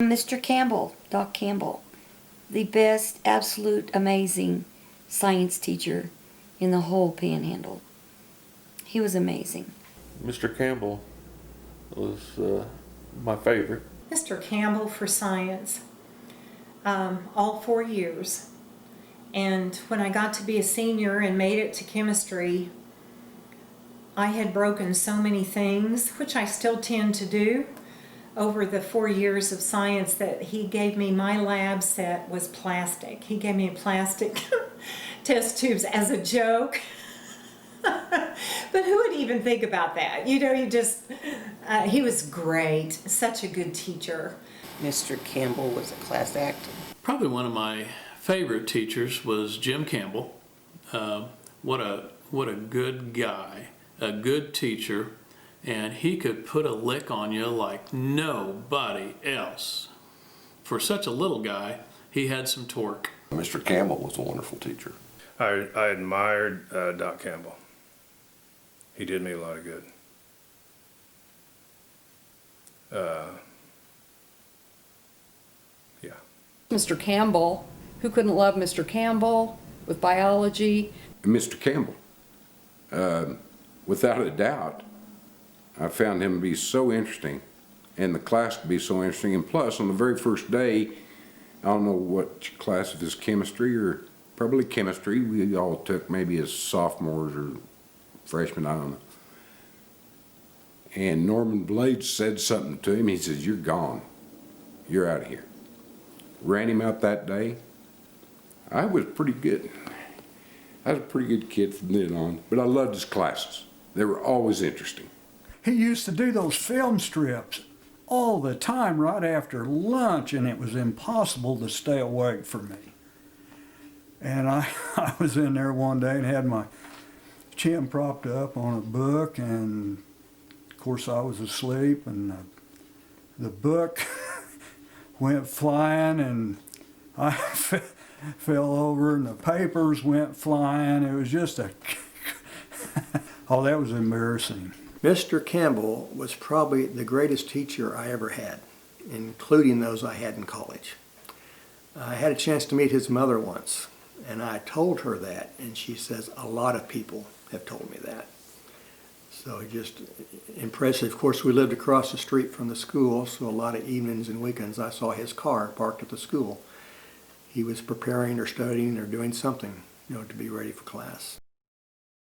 Mr. Campbell, Doc Campbell, the best, absolute, amazing science teacher in the whole Panhandle. He was amazing. Mr. Campbell was my favorite. Mr. Campbell for science, all 4 years. And when I got to be a senior and made it to chemistry, I had broken so many things, which I still tend to do, over the 4 years of science, that he gave me, my lab set was plastic. He gave me plastic test tubes as a joke. But who would even think about that? You know, he was great, such a good teacher. Mr. Campbell was a class act. Probably one of my favorite teachers was Jim Campbell. What a good guy, a good teacher, and he could put a lick on you like nobody else. For such a little guy, he had some torque. Mr. Campbell was a wonderful teacher. I admired Doc Campbell. He did me a lot of good. Yeah. Mr. Campbell, who couldn't love Mr. Campbell with biology? Mr. Campbell, without a doubt, I found him to be so interesting and the class to be so interesting. And plus, on the very first day, I don't know what class of his chemistry, or probably chemistry, we all took maybe as sophomores or freshmen, I don't know. And Norman Blades said something to him. He says, "You're gone. You're out of here." Ran him out that day. I was pretty good. I was a pretty good kid from then on, but I loved his classes. They were always interesting. He used to do those film strips all the time right after lunch, and it was impossible to stay awake for me. And I was in there one day and had my chin propped up on a book, and of course I was asleep, and the book went flying, and I fell over, and the papers went flying. It was just a oh, that was embarrassing. Mr. Campbell was probably the greatest teacher I ever had, including those I had in college. I had a chance to meet his mother once, and I told her that, and she says, "A lot of people have told me that." So just impressive. Of course, we lived across the street from the school, so a lot of evenings and weekends I saw his car parked at the school. He was preparing or studying or doing something, to be ready for class.